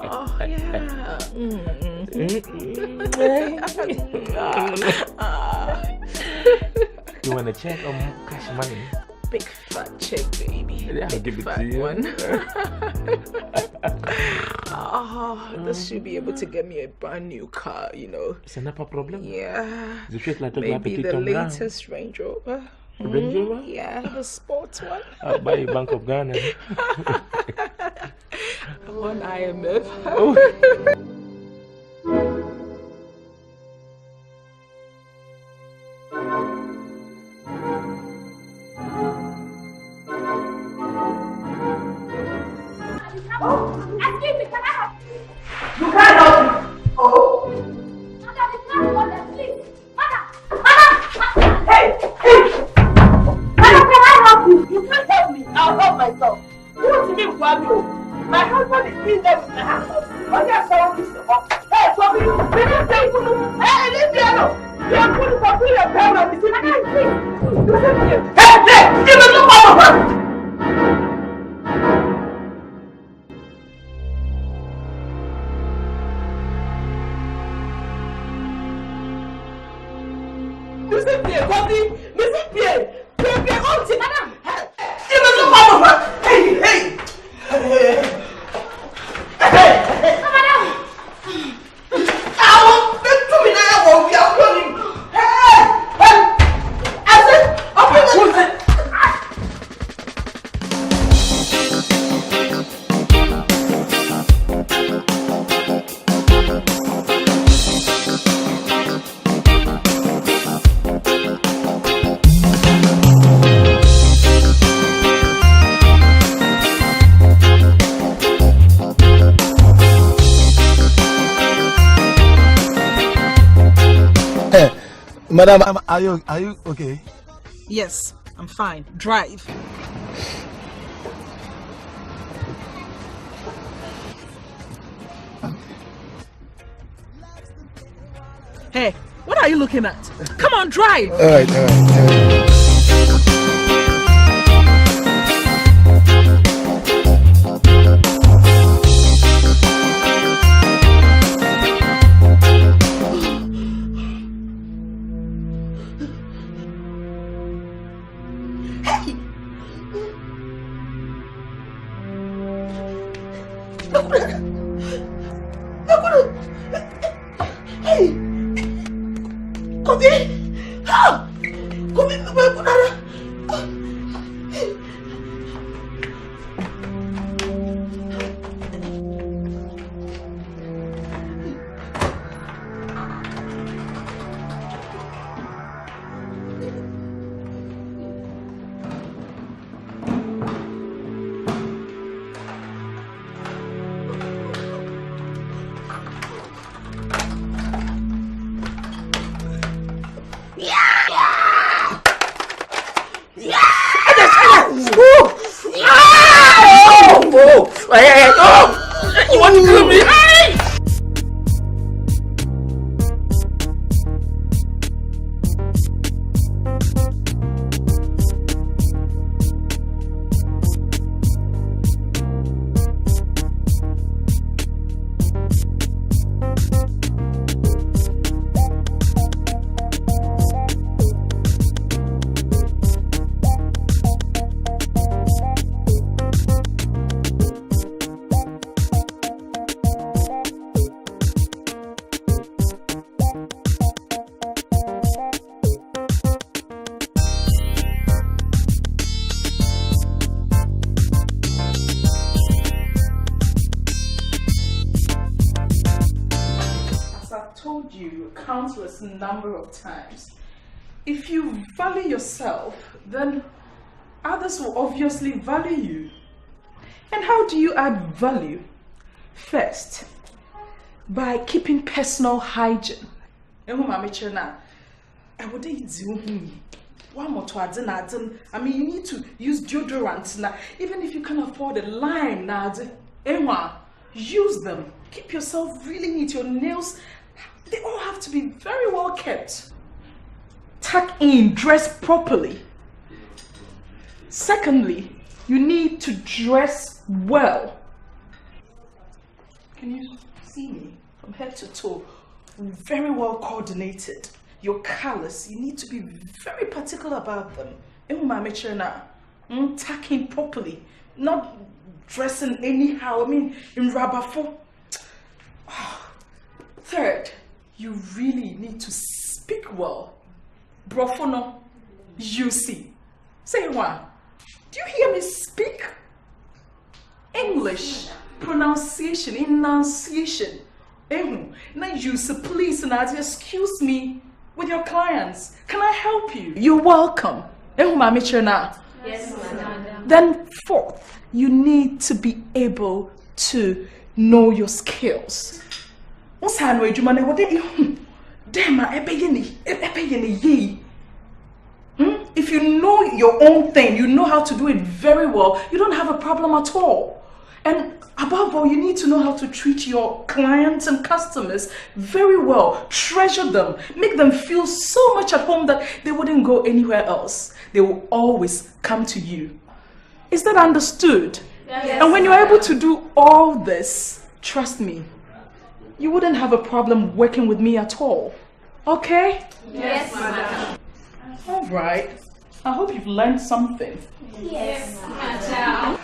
Oh, yeah. You want to check on cash money? Big fat check, baby. Yeah, I'll give it fat to you. One. This should be able to get me a brand new car, you know. It's not a problem. Yeah. Maybe the latest Range Rover. Range Rover? Yeah, the sports one. I'll buy you Bank of Ghana. One IMF. Oh. Excuse me, can I help you? You can't help me. Oh? Madam, it's not one that please. Madam! Hey! Madam, can I help you? You can't help me. I'll help myself. You want to mean Guamu? My husband is in there with the house. But yes, I want this to help. Hey, Guamu, we didn't say you. Hey, this piano. You are going to complete your power of the city. Madam, please. Hey, give me the power. Monsieur Pierre, Monsieur Pierre, Pierre, oh, c'est madame. Il me dit pas, maman. Hey. Madame. I want to be there. We are running. Hey. I said, open the door. Madam, are you okay? Yes, I'm fine. Drive. Hey, what are you looking at? Come on, drive. All right. You want to kill me? I've told you countless number of times, if you value yourself, then others will obviously value you. And how do you add value? First, by keeping personal hygiene. I mean, you need to use deodorant now. Even if you can afford a line now, use them. Keep yourself really neat. Your nails, they all have to be very well kept. Tuck in, dress properly. Secondly, you need to dress well. Can you see me from head to toe? Very well coordinated. Your colors, you need to be very particular about them. Tuck in properly, not dressing anyhow. I mean, in rabafo. Third, you really need to speak well. Brofono, you see. Say one. Do you hear me speak? English, pronunciation, enunciation. Now you say please and excuse me with your clients. Can I help you? You're welcome. Yes, madam. Then fourth, you need to be able to know your skills. If you know your own thing, you know how to do it very well, you don't have a problem at all. And above all, you need to know how to treat your clients and customers very well. Treasure them. Make them feel so much at home that they wouldn't go anywhere else. They will always come to you. Is that understood? Yes. And when you're able to do all this, trust me, you wouldn't have a problem working with me at all. Okay? Yes, madam. All right. I hope you've learned something. Yes, madam.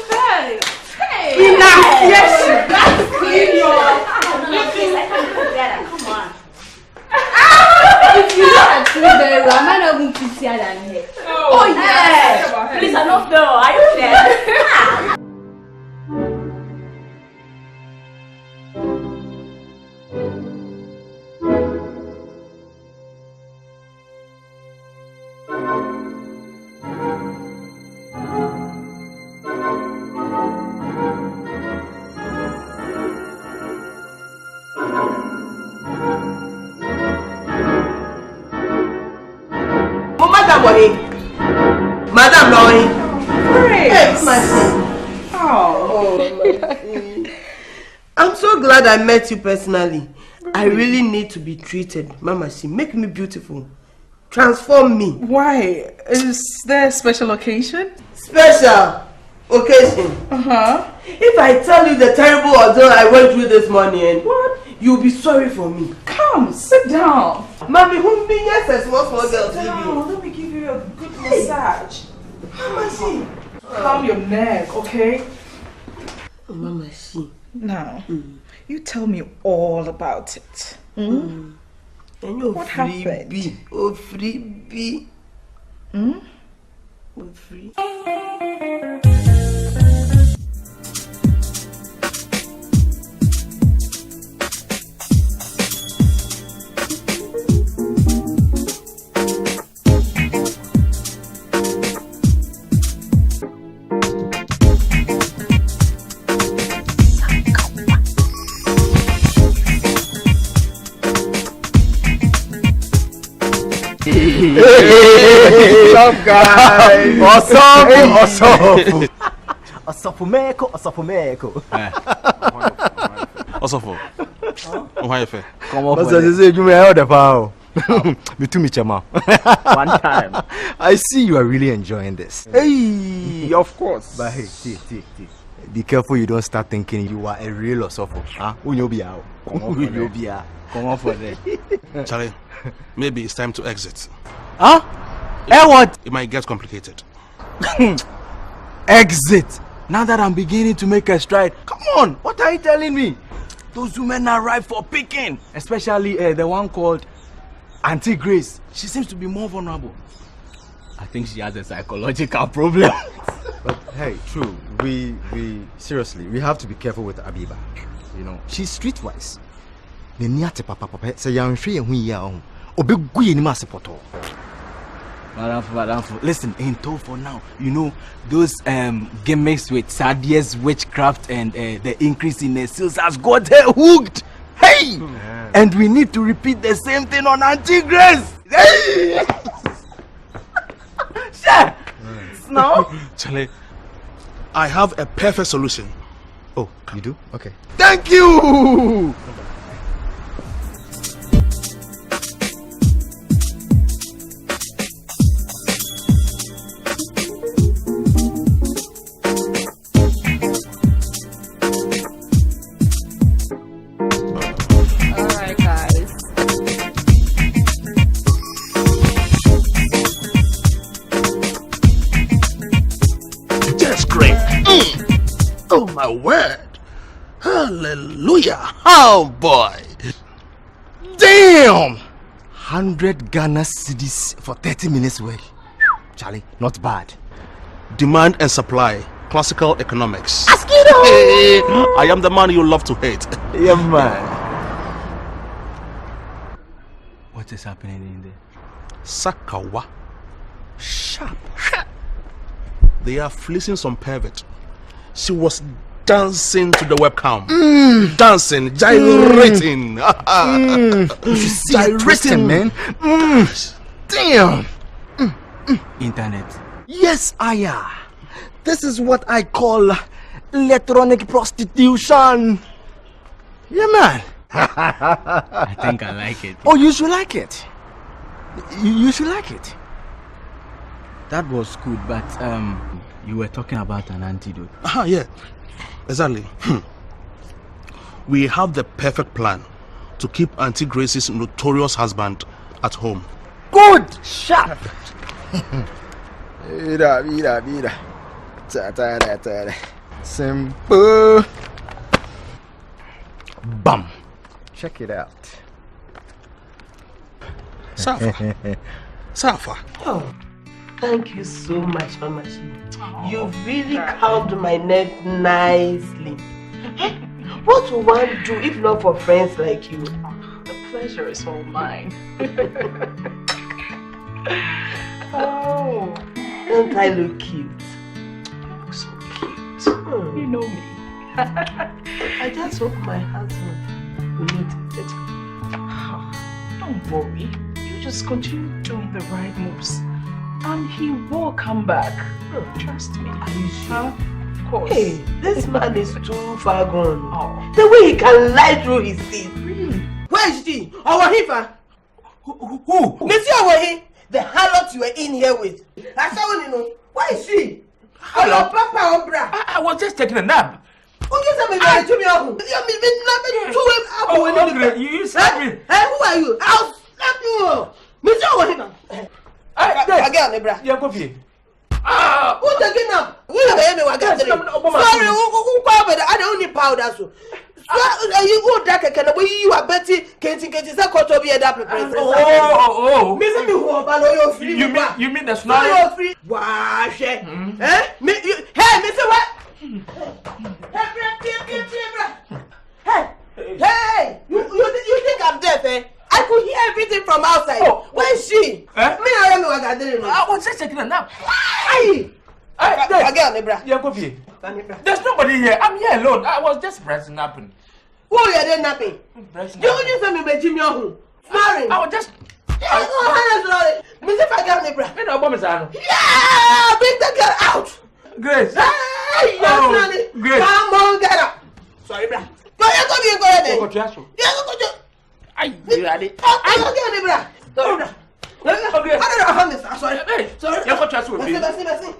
Hey! Hey! Yes! Clean your... Come on. If you look at me very well, am I not going to see her than here? Oh, yes! Please, I don't know. Are you there? Madam Loy. Grace! I'm so glad I met you personally. I really need to be treated. Mama, see, make me beautiful. Transform me. Why? Is there a special occasion? Special occasion? If I tell you the terrible ordeal I went through this morning, what? You'll be sorry for me. Come, sit down. Mommy, who me? Yes, a small girl. Sit down. Let me give you a good massage. Mama, see. Calm your neck, okay? Mama, see. Now, you tell me all about it. And you're what free happened? bee. Oh, free bee. Oh, free. What's up, guys? What's up? Osofumeko. Osofo. Why fair? Come on. One time. I see you are really enjoying this. Hey, of course. But hey, be careful you don't start thinking you are a real Osofo. Come on for that. Charlie, maybe it's time to exit. Huh? What? It might get complicated. Exit. Now that I'm beginning to make a stride. Come on, what are you telling me? Those women are ripe for picking. Especially the one called Auntie Grace. She seems to be more vulnerable. I think she has a psychological problem. But hey, true. We seriously, we have to be careful with Abiba. You know, she's streetwise. The niate papa say you free and we are on. Obi gui ni masepoto. Madam, listen, ain't told for now. You know, those gimmicks with Sadia's witchcraft and the increase in the sales has got her hooked. Hey! And we need to repeat the same thing on Auntie Grace. Hey! Sure. No? Charlie, I have a perfect solution. Oh, you do? Okay. Thank you! Oh my word! Hallelujah! Oh boy! Damn! 100 Ghana cedis for 30 minutes work. Charlie, not bad. Demand and supply, classical economics. Hey, I am the man you love to hate. Yeah, man. What is happening in there? Sakawa. Sharp. They are fleecing some pervert. She was dancing to the webcam. Dancing, gyrating. You should see gyrating, man. Damn. Internet. Yes, Aya. This is what I call electronic prostitution. Yeah, man. I think I like it. Oh, you should like it. You should like it. That was good, but you were talking about an antidote. Yeah, exactly. We have the perfect plan to keep Auntie Grace's notorious husband at home. Good! Sharp! Simple. Bam! Check it out. Safa. Oh, thank you so much, Mama Shee. You really calmed my nerves nicely. What would one do if not for friends like you? The pleasure is all mine. Oh, don't I look cute? You look so cute. You know me. I just hope my husband will notice it. Don't worry. You just continue doing the right moves. And he will come back. Trust me. Are you sure? Of course. Hey, this man is too far gone. Oh. The way he can lie through his teeth. Really? Where is she? Owahifa? Who? Monsieur Owahi, the harlot you were in here with. I saw you know. Where is she? Oh, your papa or bra? I was just taking a nap. Who gives me that to me? You slapped me. Hey, who are you? I'll slap you. Monsieur Owahi. Again, Nebra. You're coffee. Who's taking up? Sorry, who covered? I don't need powder. So, you go dark. Can you are Betty? Kente that got to be a double. Oh. Miss me who are free. You mean the snoring? You're free. Wash it. Eh? Hey, Mr. What? Hey, you think I'm deaf, eh? I could hear everything from outside. Where is she? Me, I don't know what I did. I was just taking a nap. Hey, again, Nebra. You're coffee. There's nobody here. I'm here alone. I was just pressing napping. Who are you then napping? You just send me by Jimmy Ohu. Snoring. I was just. Mr. Fagan, Nebra. You know, Bomazano. Yeah, bring the girl out. Grace. Hey, yes, Grace. Come on, get up. Sorry, bra. Go ahead, go ahead. Go to I ready. I'm again, Nebra. Sorry, bra. Okay. I don't know how this. Sorry. Sorry. You're going to trust with me. Merci.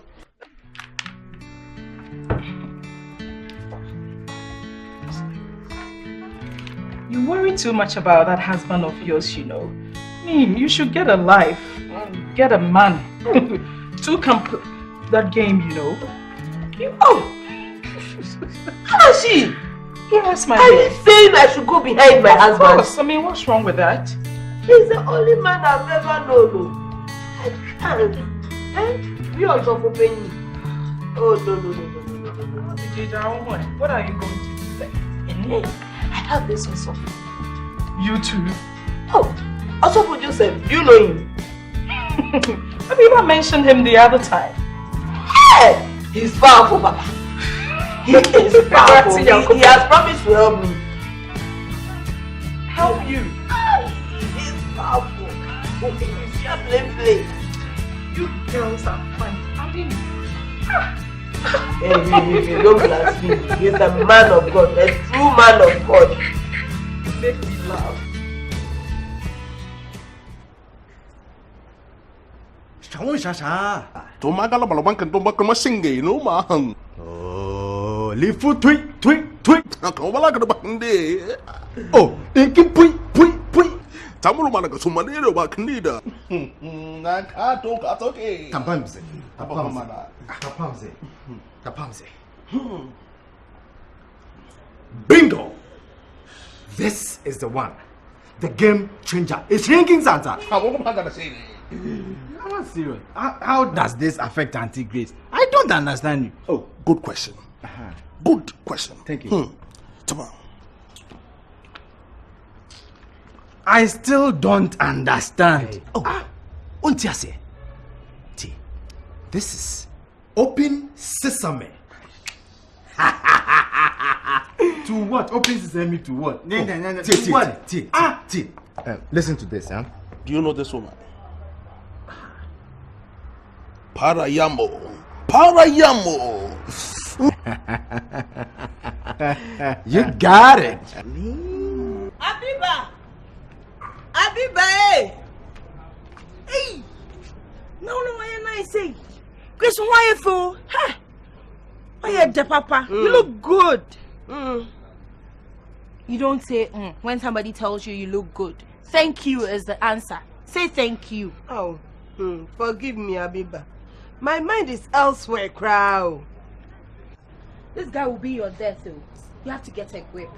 You worry too much about that husband of yours, you know. You should get a life. Get a man. Two can play that game, you know. How is she? Yes, my Are you saying I should go behind my husband? Of course. I mean, what's wrong with that? He's the only man I've ever known. I can't. We are for penny. Oh, no. What are you going to say? I have this also. You too. Oh, also for Joseph, you know him? Abiba mentioned him the other time. Hey! He's powerful, Papa. He is powerful. He has promised to help me. Help you? He's powerful. He's just play. You girls are fun. Hey, don't blaspheme. He's a man of God, a true man of God. Make me laugh. Tomagala balabankan tombak masingge no mahang. Oh, lifu tweet. Kau balak ada bakende. Oh, inkin pui. Tamu mana ke sumanero bakende. Nakato katoke. Tapamze. Bingo! This is the one. The game changer. It's ringing Santa. Kamu mana sini? I'm not serious. How does this affect Auntie Grace? I don't understand you. Oh, good question. Good question. Thank you. Come on. I still don't understand. Untiase. This is open sesame. To what? Open sesame to what? Listen to this, huh? Do you know this woman? Parayamo. You got it. Abiba, hey! Hey! No, why am I saying? Grace, why you fool? Huh? Why you dead, Papa? You look good. You don't say when somebody tells you you look good. Thank you is the answer. Say thank you. Oh, forgive me, Abiba. My mind is elsewhere, crowd. This guy will be your death, though. You have to get a grip.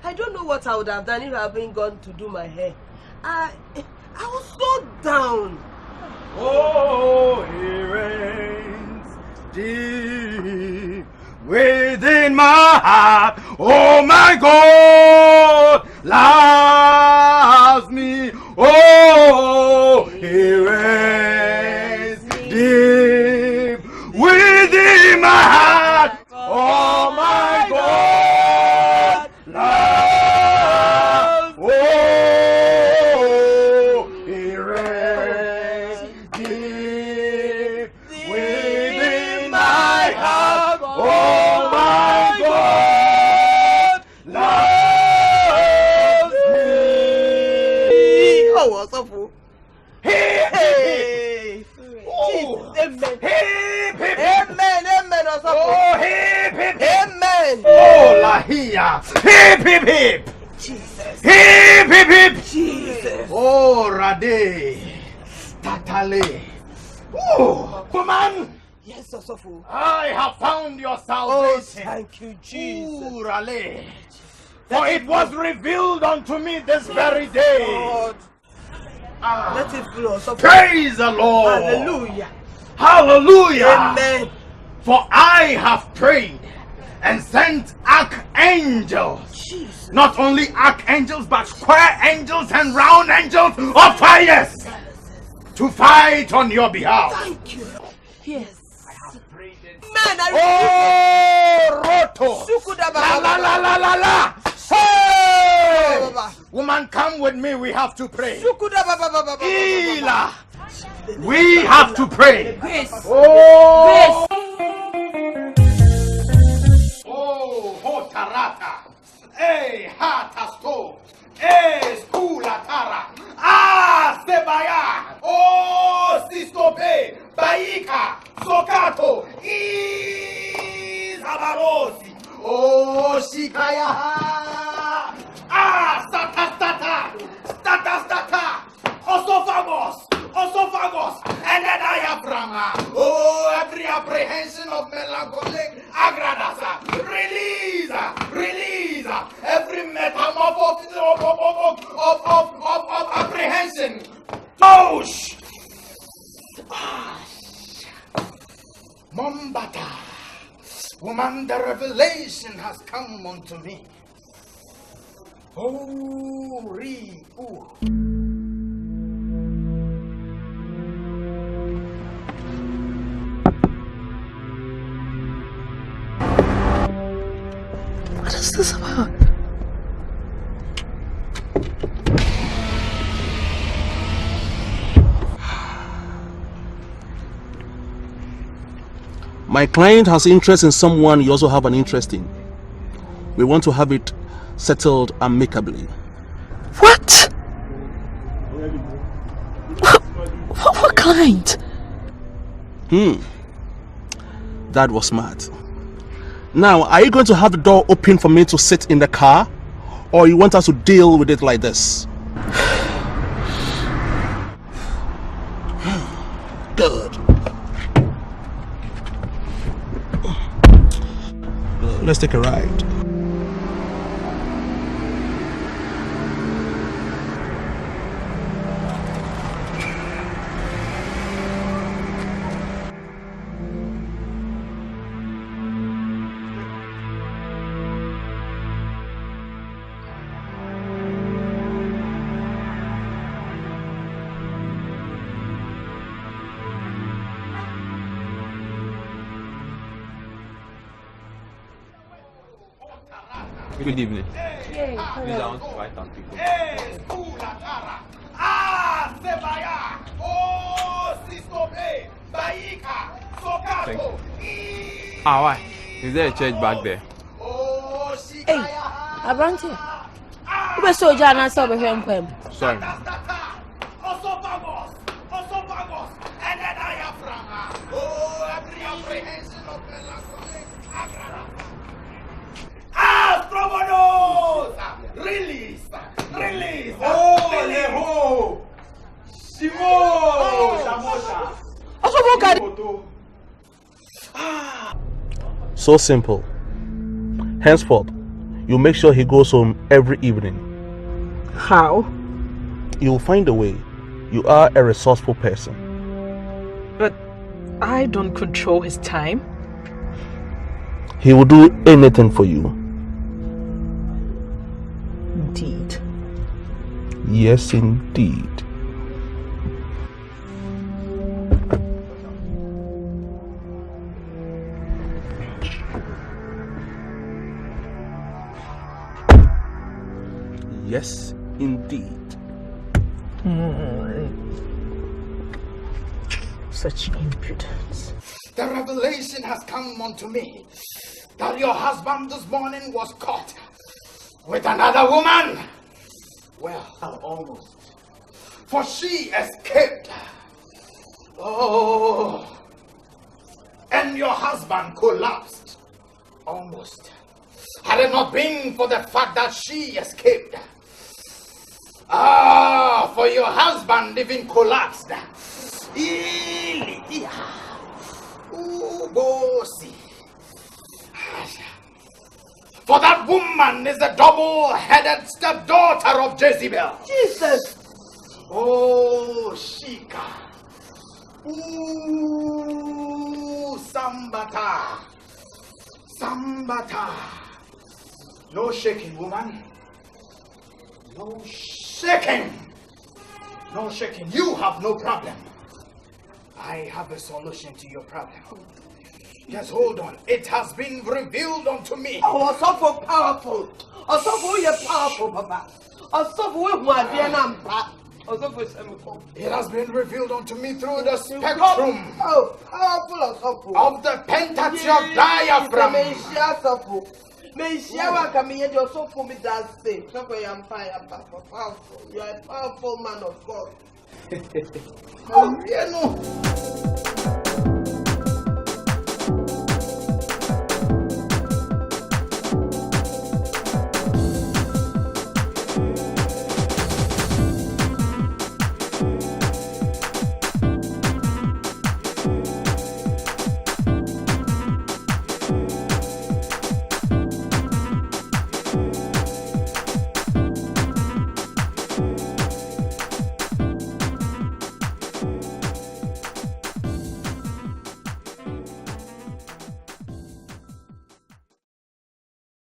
I don't know what I would have done if I hadn't gone to do my hair. I was so down. Oh, he reigns deep within my heart. Oh, my God loves me. Oh, he reigns deep within my heart. Oh, my God loves me. Oh, he reigns deep within my heart. Oh, my God loves me. Oh, what's up, fool? Hey! Jesus, amen. Amen, what's up, fool? Oh, hip, hip, hip. Amen. Oh, Lahia. Hip, hip, hip. Jesus. Hip, hip, hip. Jesus. Oh, Rade. Tatale. Oh, woman. Yes, what's up, fool? I have found your Oh, salvation. thank you, Jesus. Ooh, Rale. For it was revealed unto me this very day. God. Let it flow. What's up, fool? Praise the Lord. Hallelujah. Hallelujah. Amen. For I have prayed and sent archangels. Jesus. Not only archangels, but square angels and round angels of fires to fight on your behalf. Thank you. Yes. Man, Oh, Roto! La la la la la la! Hey! Woman, come with me. We have to pray. Ila! We have to pray. Grace. Oh! Oh, Hotarata! Hey, Hatasto! Hey, Skulatara! Ah, Sebaya! Oh, Sistope! Baika! Sokato! Izabarosi! Oh, Shikaya! Ah, Statastata! Statastata! Osophagus! And then diaphragm! Oh, every apprehension of melancholic agradasa! Release! Every metamorphosis of apprehension! Oh, Mombata! Woman, the revelation has come unto me. Oh, this about? My client has interest in someone you also have an interest in. We want to have it settled amicably. What? What client? That was smart. Now, are you going to have the door open for me to sit in the car? Or you want us to deal with it like this? Good. Let's take a ride. Good evening. Please, I want to write down people. Thank you. Why? Is there a church back there? Hey, Abranti. Who is so John and so be him? Sorry. Release! Oh, So simple. Henceforth, you make sure he goes home every evening. How? You'll find a way. You are a resourceful person. But I don't control his time. He will do anything for you. Indeed. Yes, indeed. Yes, indeed. Such impudence. The revelation has come unto me that your husband this morning was caught with another woman. Well, almost. For she escaped. Oh. And your husband collapsed. Almost. Had it not been for the fact that she escaped. For your husband even collapsed. For that woman is the double-headed stepdaughter of Jezebel. Jesus! Oh, Shika. Ooh, Sambata. Sambata. No shaking, woman. No shaking. No shaking. You have no problem. I have a solution to your problem. Just hold on. It has been revealed unto me. Oh, so powerful. Oh, so you're powerful, Papa. Oh, so it has been revealed unto me through the spectrum of the Pentateuch diaphragm. You are a powerful man of God. Oh, you know.